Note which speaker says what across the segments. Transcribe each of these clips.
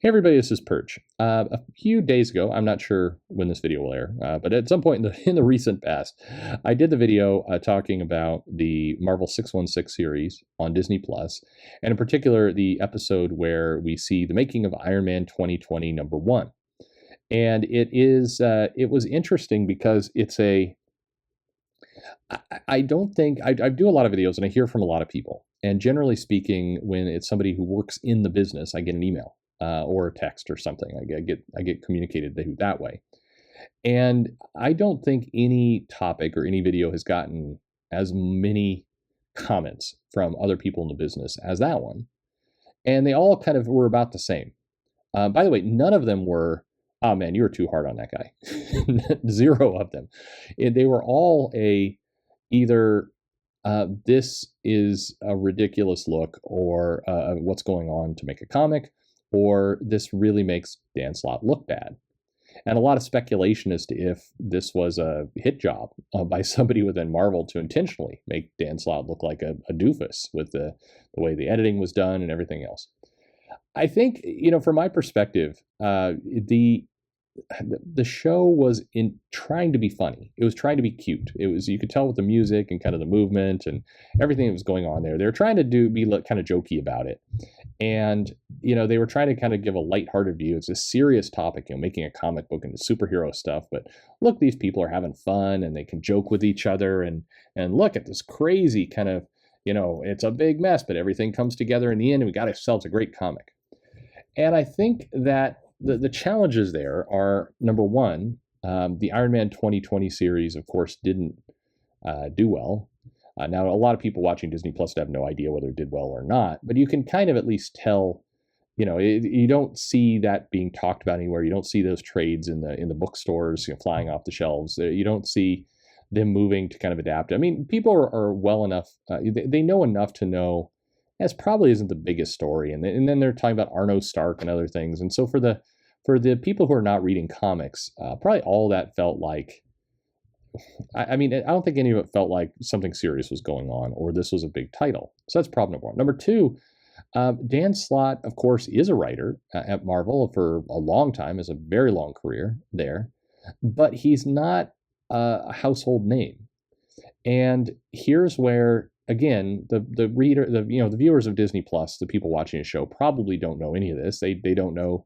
Speaker 1: Hey everybody, this is Perch. A few days ago, I'm not sure when this video will air, but at some point in the recent past, I did the video talking about the Marvel 616 series on Disney Plus, and in particular the episode where we see the making of Iron Man 2020 #1. And it was interesting because I don't think I do a lot of videos and I hear from a lot of people. And generally speaking, when it's somebody who works in the business, I get an email or a text or something. I get communicated that way. And I don't think any topic or any video has gotten as many comments from other people in the business as that one. And they all kind of were about the same. By the way, none of them were, oh man, you were too hard on that guy. Zero of them. They were all either this is a ridiculous look or what's going on to make a comic, or this really makes Dan Slott look bad. And a lot of speculation as to if this was a hit job by somebody within Marvel to intentionally make Dan Slott look like a doofus with the way the editing was done and everything else. I think, from my perspective, the show was in trying to be funny. It was trying to be cute. It was, you could tell with the music and kind of the movement and everything that was going on there. They were trying to be kind of jokey about it. And, they were trying to kind of give a lighthearted view. It's a serious topic, making a comic book into superhero stuff. But look, these people are having fun and they can joke with each other and look at this crazy kind of, it's a big mess, but everything comes together in the end and we got ourselves a great comic. And I think that the challenges there are, number one, the Iron Man 2020 series, of course, didn't do well. Now, a lot of people watching Disney Plus have no idea whether it did well or not, but you can kind of at least tell, you don't see that being talked about anywhere. You don't see those trades in the bookstores, flying off the shelves. You don't see them moving to kind of adapt. I mean, people are well enough, they know enough to know this probably isn't the biggest story. And then they're talking about Arno Stark and other things. And so for the people who are not reading comics, probably all that felt like, I mean, I don't think any of it felt like something serious was going on or this was a big title. So that's problem number one. Number two, Dan Slott, of course, is a writer at Marvel for a long time, has a very long career there, but he's not a household name. And here's where, again, the reader, the viewers of Disney Plus, the people watching a show probably don't know any of this. They don't know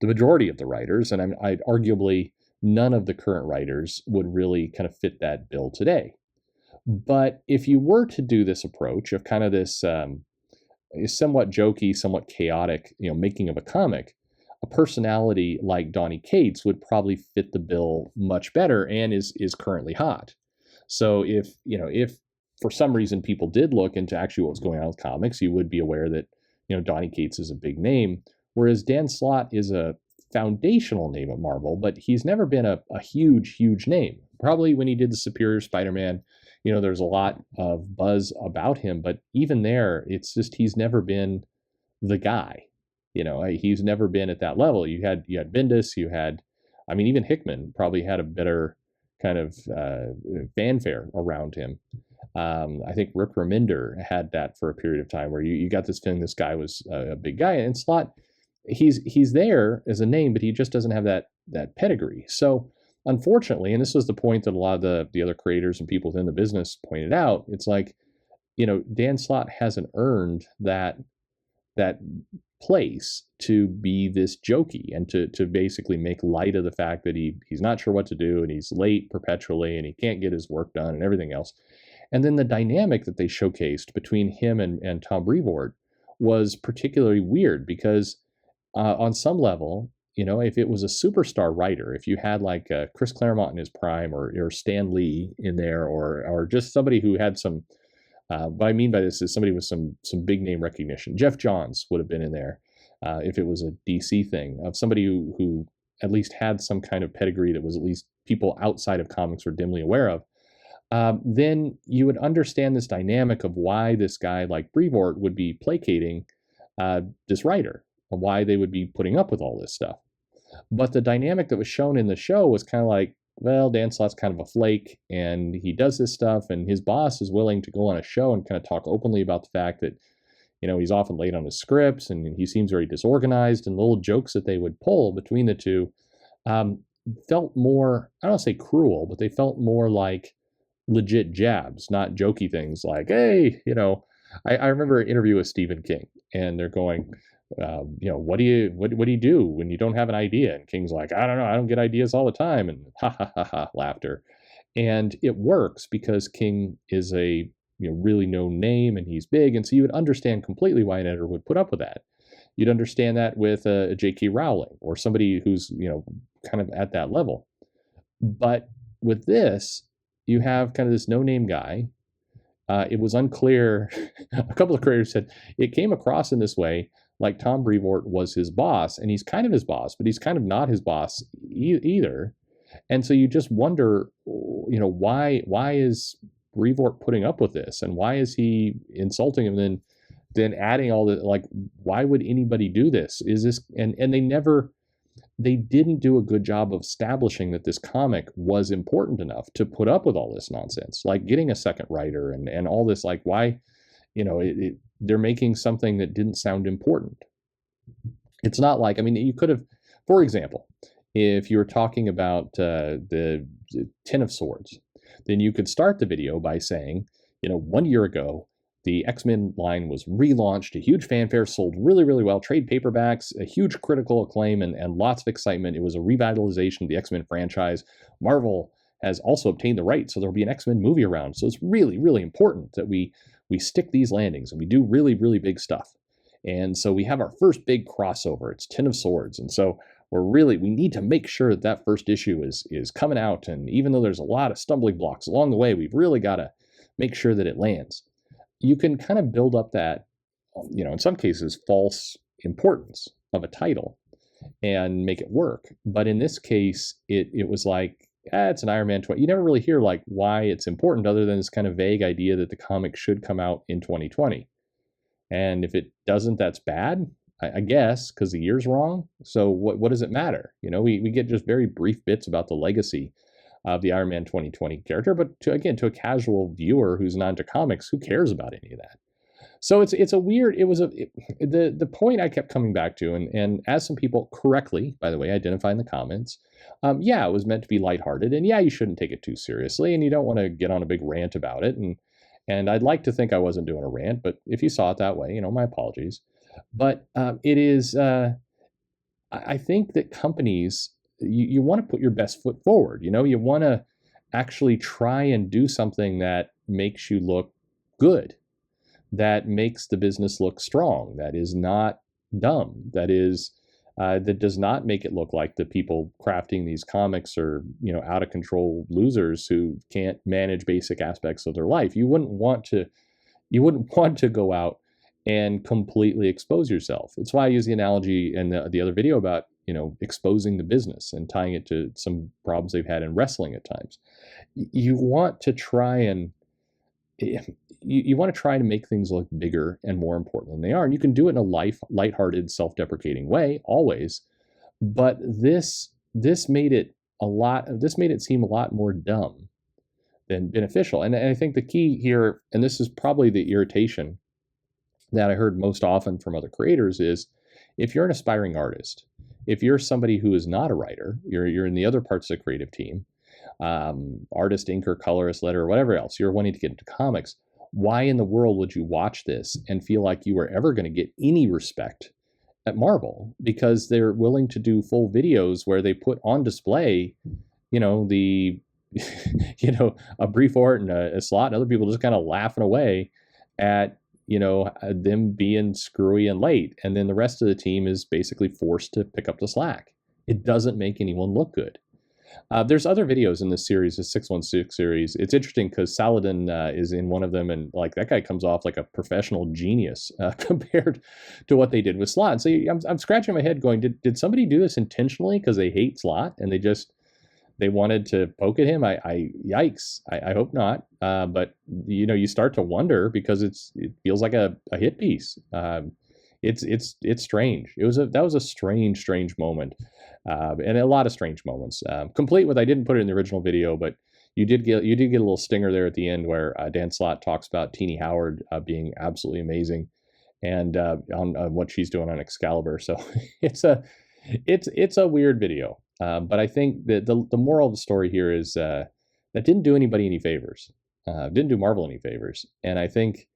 Speaker 1: the majority of the writers, and I'd arguably none of the current writers would really kind of fit that bill today. But if you were to do this approach of kind of this somewhat jokey, somewhat chaotic, making of a comic, a personality like Donny Cates would probably fit the bill much better and is currently hot. So if for some reason people did look into actually what was going on with comics, you would be aware that, Donny Cates is a big name, whereas Dan Slott is a foundational name at Marvel, but he's never been a huge, huge name. Probably when he did the Superior Spider-Man, there's a lot of buzz about him, but even there, it's just he's never been the guy. He's never been at that level. You had Bendis, even Hickman probably had a better kind of fanfare around him. I think Rick Remender had that for a period of time where you got this feeling this guy was a big guy. And Slott, he's there as a name, but he just doesn't have that pedigree. So unfortunately, and this was the point that a lot of the other creators and people within the business pointed out, it's like, Dan Slott hasn't earned that place to be this jokey and to basically make light of the fact that he's not sure what to do and he's late perpetually and he can't get his work done and everything else. And then the dynamic that they showcased between him and Tom Brevoort was particularly weird because on some level, if it was a superstar writer, if you had like Chris Claremont in his prime or Stan Lee in there or just somebody who had some, what I mean by this is somebody with some big name recognition. Jeff Johns would have been in there if it was a DC thing, of somebody who at least had some kind of pedigree that was at least people outside of comics were dimly aware of. Then you would understand this dynamic of why this guy like Brevoort would be placating this writer, and why they would be putting up with all this stuff. But the dynamic that was shown in the show was kind of like, well, Dan Slott's kind of a flake, and he does this stuff, and his boss is willing to go on a show and kind of talk openly about the fact that, He's often late on his scripts, and he seems very disorganized. And the little jokes that they would pull between the two um, felt more, I don't want to say cruel, but they felt more like legit jabs, not jokey things like, hey, I remember an interview with Stephen King, and they're going, what do you do when you don't have an idea? And King's like, I don't know, I don't get ideas all the time, and ha ha ha ha, laughter. And it works because King is a really known name, and he's big, and so you would understand completely why an editor would put up with that. You'd understand that with a J.K. Rowling or somebody who's kind of at that level. But with this, you have kind of this no-name guy. It was unclear. A couple of creators said it came across in this way like Tom Brevoort was his boss, and he's kind of his boss, but he's kind of not his boss either. And so you just wonder, why is Brevoort putting up with this, and why is he insulting him, and then adding all the, like, why would anybody do this? Is this, and they didn't do a good job of establishing that this comic was important enough to put up with all this nonsense, like getting a second writer and all this, like, why, they're making something that didn't sound important. It's not like, you could have, for example, if you were talking about the Ten of Swords, then you could start the video by saying, 1 year ago, the X-Men line was relaunched, a huge fanfare, sold really, really well, trade paperbacks, a huge critical acclaim, and lots of excitement. It was a revitalization of the X-Men franchise. Marvel has also obtained the right, so there'll be an X-Men movie around. So it's really, really important that we stick these landings and we do really, really big stuff. And so we have our first big crossover. It's Ten of Swords. And so we need to make sure that first issue is coming out. And even though there's a lot of stumbling blocks along the way, we've really got to make sure that it lands. You can kind of build up that, in some cases, false importance of a title and make it work. But in this case, it was like, it's an Iron Man 20. You never really hear like why it's important other than this kind of vague idea that the comic should come out in 2020. And if it doesn't, that's bad, I guess, because the year's wrong. So what does it matter? We get just very brief bits about the legacy of the Iron Man 2020 character, but to a casual viewer who's not into comics, who cares about any of that? So the point I kept coming back to, and as some people correctly, by the way, identify in the comments, it was meant to be lighthearted, and you shouldn't take it too seriously, and you don't want to get on a big rant about it, and I'd like to think I wasn't doing a rant, but if you saw it that way, my apologies. But it is, I think that companies, you want to put your best foot forward. You want to actually try and do something that makes you look good, that makes the business look strong, that is not dumb, that does not make it look like the people crafting these comics are, out of control losers who can't manage basic aspects of their life. You wouldn't want to go out and completely expose yourself. It's why I use the analogy in the other video about exposing the business and tying it to some problems they've had in wrestling at times. You want to try and make things look bigger and more important than they are. And you can do it in a lighthearted, self-deprecating way, always. But this made it seem a lot more dumb than beneficial. And I think the key here, and this is probably the irritation that I heard most often from other creators, is if you're an aspiring artist, if you're somebody who is not a writer, you're in the other parts of the creative team, artist, inker, colorist, letterer, whatever else, you're wanting to get into comics, why in the world would you watch this and feel like you were ever going to get any respect at Marvel? Because they're willing to do full videos where they put on display, a Brevoort and a Slott and other people just kind of laughing away at them being screwy and late, and then the rest of the team is basically forced to pick up the slack. It doesn't make anyone look good. There's other videos in this series, the 616 series. It's interesting because Saladin is in one of them, and like that guy comes off like a professional genius compared to what they did with Slott. So I'm scratching my head going, did somebody do this intentionally because they hate Slott and they wanted to poke at him? Yikes. I hope not. But you start to wonder because it feels like a hit piece. It's strange. That was a strange moment, and a lot of strange moments. Complete with, I didn't put it in the original video, but you did get a little stinger there at the end where Dan Slott talks about Teenie Howard being absolutely amazing, and on what she's doing on Excalibur. So it's a weird video. But I think that the moral of the story here is that didn't do anybody any favors. Didn't do Marvel any favors. And I think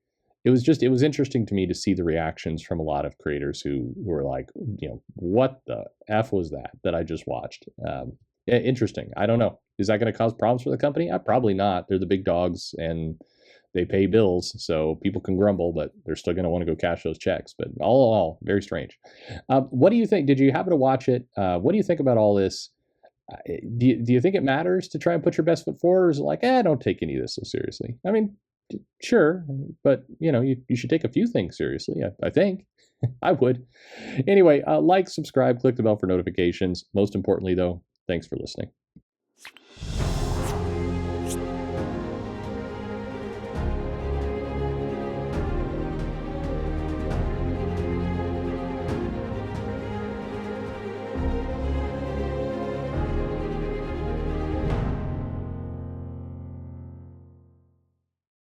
Speaker 1: it was interesting to me to see the reactions from a lot of creators who were like, what the F was that I just watched? Interesting. I don't know. Is that going to cause problems for the company? Probably not. They're the big dogs and they pay bills, so people can grumble, but they're still going to want to go cash those checks. But all in all, very strange. What do you think? Did you happen to watch it? What do you think about all this? Do you think it matters to try and put your best foot forward? Or is it like, don't take any of this so seriously? I mean, sure, but you should take a few things seriously. I think I would. Anyway, like, subscribe, click the bell for notifications. Most importantly, though, thanks for listening.